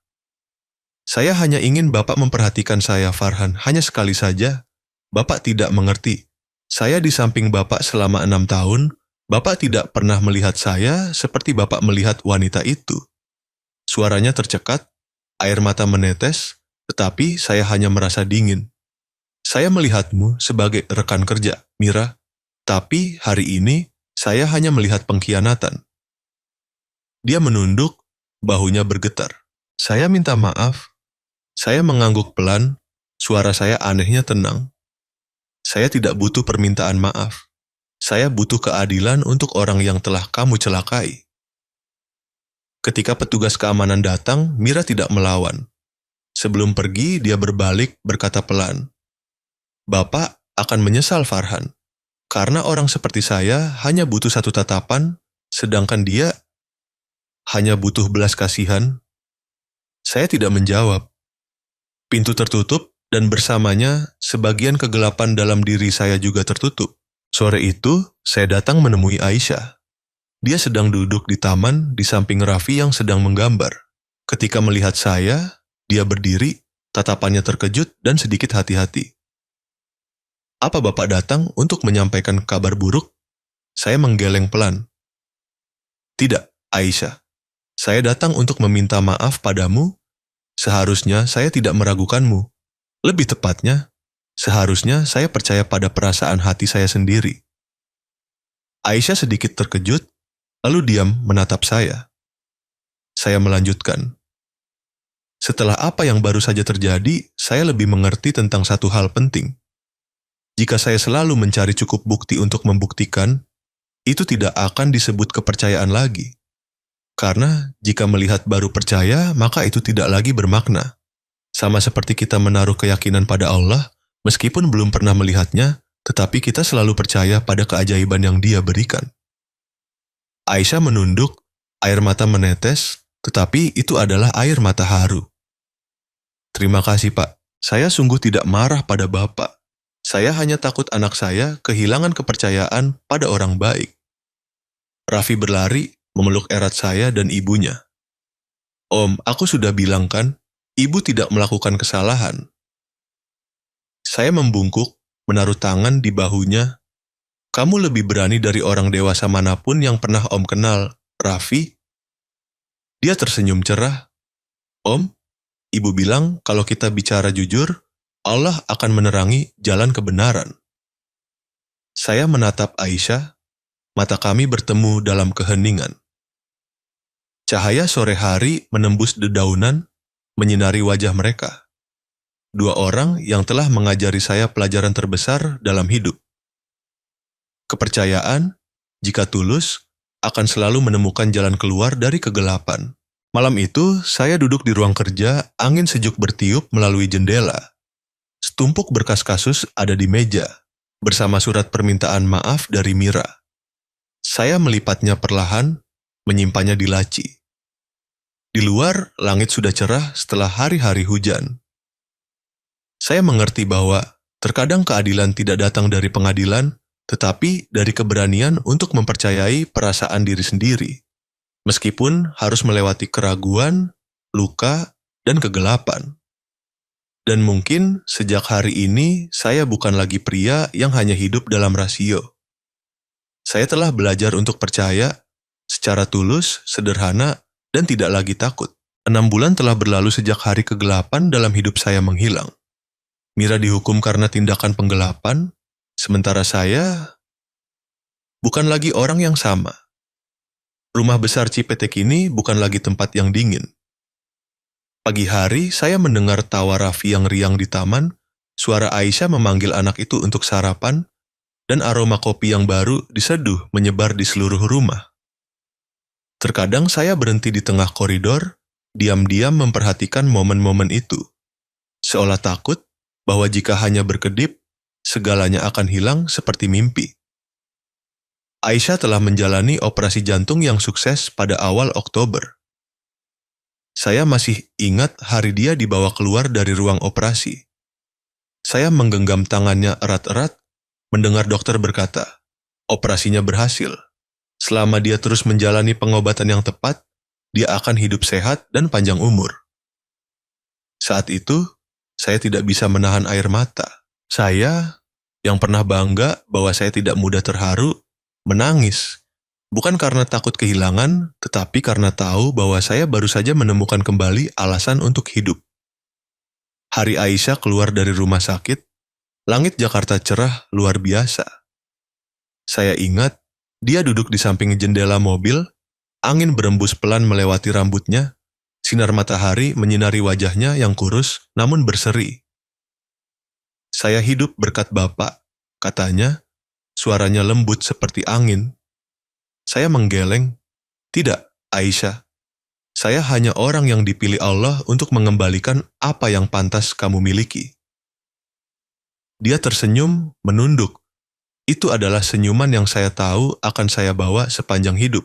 Saya hanya ingin Bapak memperhatikan saya, Farhan, hanya sekali saja. Bapak tidak mengerti. Saya di samping Bapak selama 6 tahun, Bapak tidak pernah melihat saya seperti Bapak melihat wanita itu. Suaranya tercekat, air mata menetes, tetapi saya hanya merasa dingin. Saya melihatmu sebagai rekan kerja, Mira, tapi hari ini saya hanya melihat pengkhianatan. Dia menunduk, bahunya bergetar. Saya minta maaf. Saya mengangguk pelan, suara saya anehnya tenang. Saya tidak butuh permintaan maaf. Saya butuh keadilan untuk orang yang telah kamu celakai. Ketika petugas keamanan datang, Mira tidak melawan. Sebelum pergi, dia berbalik berkata pelan. Bapak akan menyesal, Farhan. Karena orang seperti saya hanya butuh satu tatapan, sedangkan dia hanya butuh belas kasihan. Saya tidak menjawab. Pintu tertutup dan bersamanya sebagian kegelapan dalam diri saya juga tertutup. Sore itu, saya datang menemui Aisyah. Dia sedang duduk di taman di samping Raffi yang sedang menggambar. Ketika melihat saya, dia berdiri, tatapannya terkejut dan sedikit hati-hati. Apa Bapak datang untuk menyampaikan kabar buruk? Saya menggeleng pelan. Tidak, Aisyah. Saya datang untuk meminta maaf padamu. Seharusnya saya tidak meragukanmu. Lebih tepatnya, seharusnya saya percaya pada perasaan hati saya sendiri. Aisyah sedikit terkejut, lalu diam menatap saya. Saya melanjutkan. Setelah apa yang baru saja terjadi, saya lebih mengerti tentang satu hal penting. Jika saya selalu mencari cukup bukti untuk membuktikan, itu tidak akan disebut kepercayaan lagi. Karena jika melihat baru percaya, maka itu tidak lagi bermakna. Sama seperti kita menaruh keyakinan pada Allah, Meskipun belum pernah melihatnya, tetapi kita selalu percaya pada keajaiban yang Dia berikan. Aisyah menunduk, air mata menetes, tetapi itu adalah air mata haru. Terima kasih, Pak. Saya sungguh tidak marah pada Bapak. Saya hanya takut anak saya kehilangan kepercayaan pada orang baik. Raffi berlari, memeluk erat saya dan ibunya. Om, aku sudah bilang kan, ibu tidak melakukan kesalahan. Saya membungkuk, menaruh tangan di bahunya. Kamu lebih berani dari orang dewasa manapun yang pernah Om kenal, Raffi. Dia tersenyum cerah. Om, ibu bilang kalau kita bicara jujur, Allah akan menerangi jalan kebenaran. Saya menatap Aisyah, mata kami bertemu dalam keheningan. Cahaya sore hari menembus dedaunan, menyinari wajah mereka. Dua orang yang telah mengajari saya pelajaran terbesar dalam hidup. Kepercayaan, jika tulus, akan selalu menemukan jalan keluar dari kegelapan. Malam itu, saya duduk di ruang kerja, angin sejuk bertiup melalui jendela. Setumpuk berkas kasus ada di meja, bersama surat permintaan maaf dari Mira. Saya melipatnya perlahan, menyimpannya di laci. Di luar, langit sudah cerah setelah hari-hari hujan. Saya mengerti bahwa terkadang keadilan tidak datang dari pengadilan, tetapi dari keberanian untuk mempercayai perasaan diri sendiri. Meskipun harus melewati keraguan, luka, dan kegelapan. Dan mungkin sejak hari ini saya bukan lagi pria yang hanya hidup dalam rasio. Saya telah belajar untuk percaya secara tulus, sederhana, dan tidak lagi takut. 6 bulan telah berlalu sejak hari kegelapan dalam hidup saya menghilang. Mira dihukum karena tindakan penggelapan, sementara saya bukan lagi orang yang sama. Rumah besar Cipete kini bukan lagi tempat yang dingin. Pagi hari, saya mendengar tawa Raffi yang riang di taman, suara Aisyah memanggil anak itu untuk sarapan, dan aroma kopi yang baru diseduh menyebar di seluruh rumah. Terkadang saya berhenti di tengah koridor, diam-diam memperhatikan momen-momen itu. Seolah takut bahwa jika hanya berkedip, segalanya akan hilang seperti mimpi. Aisyah telah menjalani operasi jantung yang sukses pada awal Oktober. Saya masih ingat hari dia dibawa keluar dari ruang operasi. Saya menggenggam tangannya erat-erat, mendengar dokter berkata, operasinya berhasil. Selama dia terus menjalani pengobatan yang tepat, dia akan hidup sehat dan panjang umur. Saat itu, saya tidak bisa menahan air mata. Saya, yang pernah bangga bahwa saya tidak mudah terharu, menangis. Bukan karena takut kehilangan, tetapi karena tahu bahwa saya baru saja menemukan kembali alasan untuk hidup. Hari Aisyah keluar dari rumah sakit, langit Jakarta cerah luar biasa. Saya ingat, dia duduk di samping jendela mobil, angin berembus pelan melewati rambutnya, sinar matahari menyinari wajahnya yang kurus namun berseri. Saya hidup berkat Bapak, katanya, suaranya lembut seperti angin. Saya menggeleng, tidak, Aisyah. Saya hanya orang yang dipilih Allah untuk mengembalikan apa yang pantas kamu miliki. Dia tersenyum, menunduk. Itu adalah senyuman yang saya tahu akan saya bawa sepanjang hidup.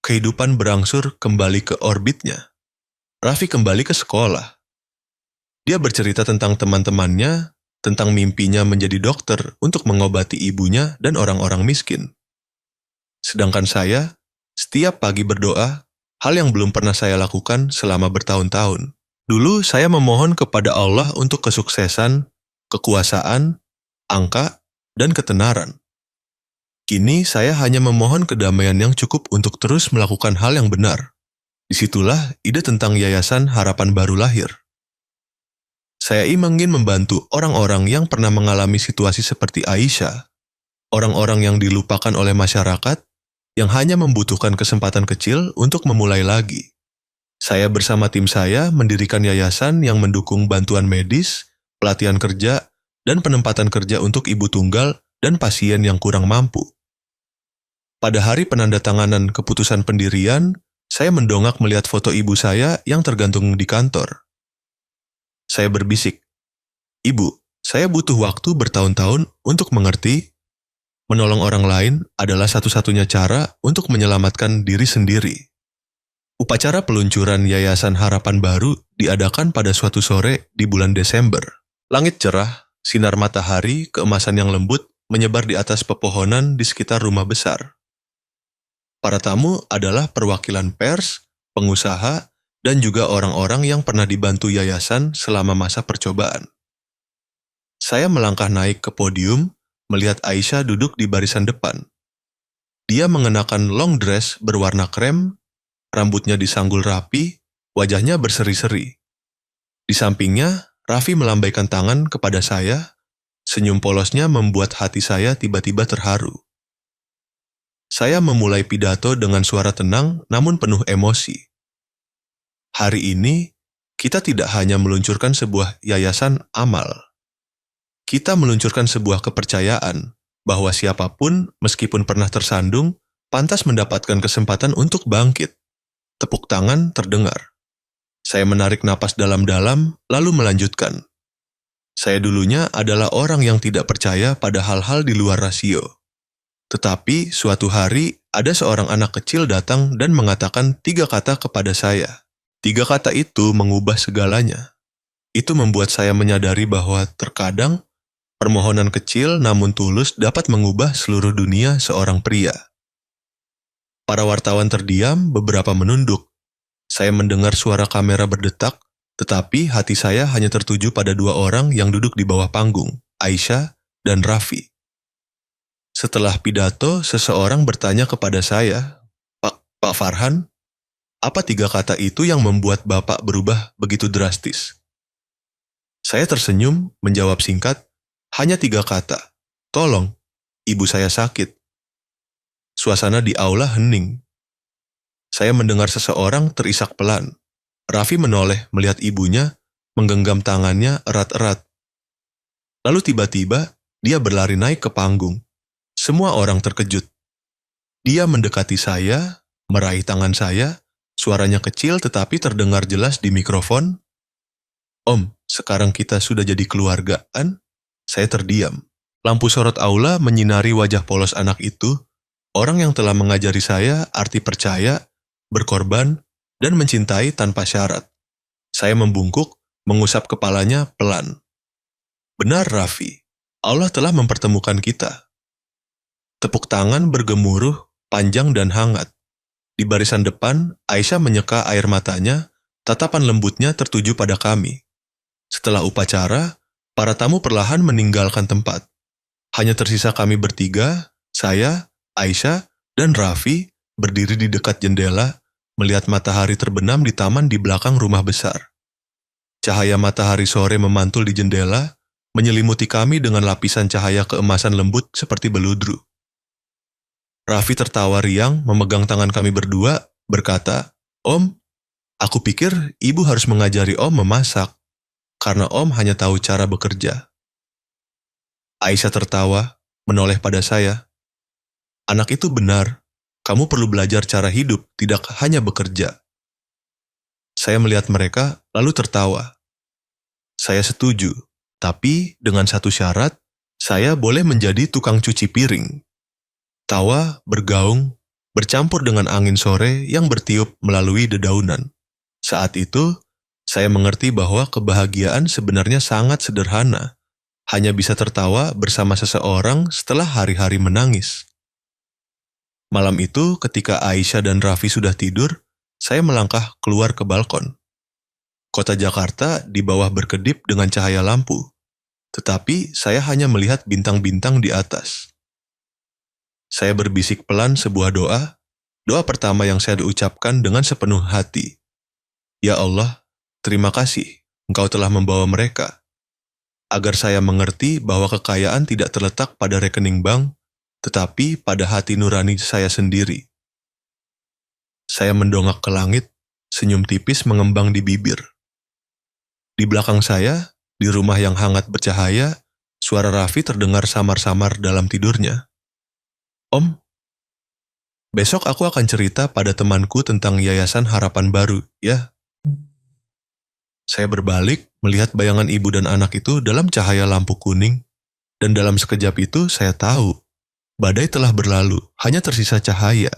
Kehidupan berangsur kembali ke orbitnya. Raffi kembali ke sekolah. Dia bercerita tentang teman-temannya, tentang mimpinya menjadi dokter untuk mengobati ibunya dan orang-orang miskin. Sedangkan saya, setiap pagi berdoa, hal yang belum pernah saya lakukan selama bertahun-tahun. Dulu saya memohon kepada Allah untuk kesuksesan, kekuasaan, angka, dan ketenaran. Kini saya hanya memohon kedamaian yang cukup untuk terus melakukan hal yang benar. Disitulah ide tentang Yayasan Harapan Baru lahir. Saya ingin membantu orang-orang yang pernah mengalami situasi seperti Aisyah, orang-orang yang dilupakan oleh masyarakat, yang hanya membutuhkan kesempatan kecil untuk memulai lagi. Saya bersama tim saya mendirikan yayasan yang mendukung bantuan medis, pelatihan kerja, dan penempatan kerja untuk ibu tunggal dan pasien yang kurang mampu. Pada hari penandatanganan keputusan pendirian, saya mendongak melihat foto ibu saya yang tergantung di kantor. Saya berbisik, "Ibu, Saya butuh waktu bertahun-tahun untuk mengerti, menolong orang lain adalah satu-satunya cara untuk menyelamatkan diri sendiri. Upacara peluncuran Yayasan Harapan Baru diadakan pada suatu sore di bulan Desember. Langit cerah, sinar matahari keemasan yang lembut menyebar di atas pepohonan di sekitar rumah besar. Para tamu adalah perwakilan pers, pengusaha, dan juga orang-orang yang pernah dibantu yayasan selama masa percobaan. Saya melangkah naik ke podium, melihat Aisyah duduk di barisan depan. Dia mengenakan long dress berwarna krem, rambutnya disanggul rapi, wajahnya berseri-seri. Di sampingnya, Raffi melambaikan tangan kepada saya, senyum polosnya membuat hati saya tiba-tiba terharu. Saya memulai pidato dengan suara tenang namun penuh emosi. Hari ini, kita tidak hanya meluncurkan sebuah yayasan amal. Kita meluncurkan sebuah kepercayaan bahwa siapapun, meskipun pernah tersandung, pantas mendapatkan kesempatan untuk bangkit. Tepuk tangan terdengar. Saya menarik napas dalam-dalam, lalu melanjutkan. Saya dulunya adalah orang yang tidak percaya pada hal-hal di luar rasio. Tetapi suatu hari, ada seorang anak kecil datang dan mengatakan 3 kata kepada saya. 3 kata itu mengubah segalanya. Itu membuat saya menyadari bahwa terkadang, permohonan kecil namun tulus dapat mengubah seluruh dunia seorang pria. Para wartawan terdiam, beberapa menunduk. Saya mendengar suara kamera berdetak, tetapi hati saya hanya tertuju pada 2 orang yang duduk di bawah panggung, Aisyah dan Raffi. Setelah pidato, seseorang bertanya kepada saya, Pak Farhan, apa 3 kata itu yang membuat Bapak berubah begitu drastis? Saya tersenyum, menjawab singkat, hanya 3 kata, tolong, ibu saya sakit. Suasana di aula hening. Saya mendengar seseorang terisak pelan. Raffi menoleh melihat ibunya, menggenggam tangannya erat-erat. Lalu tiba-tiba, dia berlari naik ke panggung. Semua orang terkejut. Dia mendekati saya, meraih tangan saya, suaranya kecil tetapi terdengar jelas di mikrofon. Om, sekarang kita sudah jadi keluargaan? Saya terdiam. Lampu sorot aula menyinari wajah polos anak itu, orang yang telah mengajari saya arti percaya, berkorban, dan mencintai tanpa syarat. Saya membungkuk, mengusap kepalanya pelan. Benar, Raffi. Allah telah mempertemukan kita. Tepuk tangan bergemuruh, panjang dan hangat. Di barisan depan, Aisyah menyeka air matanya, tatapan lembutnya tertuju pada kami. Setelah upacara, para tamu perlahan meninggalkan tempat. Hanya tersisa kami bertiga, saya, Aisyah, dan Raffi berdiri di dekat jendela, melihat matahari terbenam di taman di belakang rumah besar. Cahaya matahari sore memantul di jendela, menyelimuti kami dengan lapisan cahaya keemasan lembut seperti beludru. Raffi tertawa riang memegang tangan kami berdua, berkata, Om, aku pikir ibu harus mengajari Om memasak, karena Om hanya tahu cara bekerja. Aisyah tertawa, menoleh pada saya. Anak itu benar, kamu perlu belajar cara hidup, tidak hanya bekerja. Saya melihat mereka, lalu tertawa. Saya setuju, tapi dengan satu syarat, saya boleh menjadi tukang cuci piring. Tawa bergaung, bercampur dengan angin sore yang bertiup melalui dedaunan. Saat itu, saya mengerti bahwa kebahagiaan sebenarnya sangat sederhana, hanya bisa tertawa bersama seseorang setelah hari-hari menangis. Malam itu, ketika Aisyah dan Raffi sudah tidur, saya melangkah keluar ke balkon. Kota Jakarta di bawah berkedip dengan cahaya lampu, tetapi saya hanya melihat bintang-bintang di atas. Saya berbisik pelan sebuah doa pertama yang saya ucapkan dengan sepenuh hati. Ya Allah, terima kasih, Engkau telah membawa mereka, agar saya mengerti bahwa kekayaan tidak terletak pada rekening bank, tetapi pada hati nurani saya sendiri. Saya mendongak ke langit, senyum tipis mengembang di bibir. Di belakang saya, di rumah yang hangat bercahaya, suara Raffi terdengar samar-samar dalam tidurnya. Om, besok aku akan cerita pada temanku tentang Yayasan Harapan Baru, ya? Saya berbalik, melihat bayangan ibu dan anak itu dalam cahaya lampu kuning, dan dalam sekejap itu saya tahu, badai telah berlalu, hanya tersisa cahaya.